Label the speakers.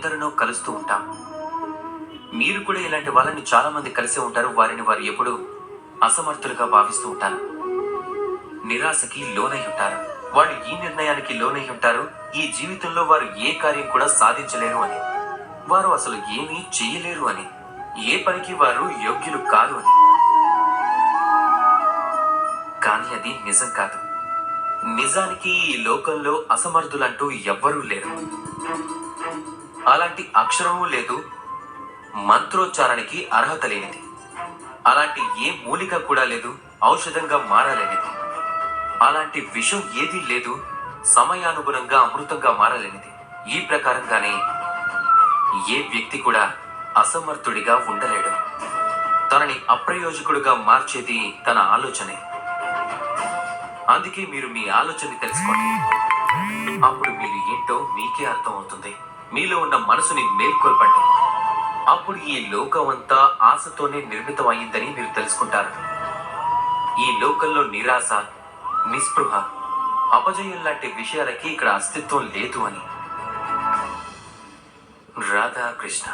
Speaker 1: ఎందరినో కలుస్తూ ఉంటాం. మీరు కూడా ఇలాంటి వాళ్ళని చాలా మంది కలిసే ఉంటారు. వారిని వారు ఎప్పుడూ అసమర్థులుగా భావిస్తూ ఉంటారు. నిరాశకి లోనై ఉంటారు. వాళ్ళు ఈ నిర్ణయానికి లోనై ఉంటారు, ఈ జీవితంలో వారు ఏ కార్యం కూడా సాధించలేరు అని, వారు అసలు ఏమీ చెయ్యలేరు అని, ఏ పనికి వారు యోగ్యులు కారు అని. కానీ అది నిజం కాదు. నిజానికి ఈ లోకంలో అసమర్థులంటూ ఎవ్వరూ లేరు. అలాంటి అక్షరమూ లేదు, మంత్రోచ్చారణకి అర్హత లేనిది. అలాంటి ఏ మూలిక కూడా లేదు, ఔషధంగా మారలేనిది. అలాంటి విషం ఏదీ లేదు, సమయానుగుణంగా అమృతంగా మారలేనిది. ఈ ప్రకారంగానే ఏ వ్యక్తి కూడా అసమర్థుడిగా ఉండలేడు. తనని అప్రయోజకుడుగా మార్చేది తన ఆలోచనే. అందుకే మీరు మీ ఆలోచనని తెలుసుకోండి. అప్పుడు మీరు ఏంటో మీకే అర్థం అవుతుంది. మీలో ఉన్న మనసుని మేల్కొల్పండి. అప్పుడు ఈ లోకం అంతా ఆశతోనే నిర్మితం అయ్యిందని మీరు తెలుసుకుంటారు. ఈ లోకంలో నిరాశ, నిస్పృహ, అపజయం లాంటి విషయాలకి ఇక్కడ అస్తిత్వం లేదు అని. రాధాకృష్ణ.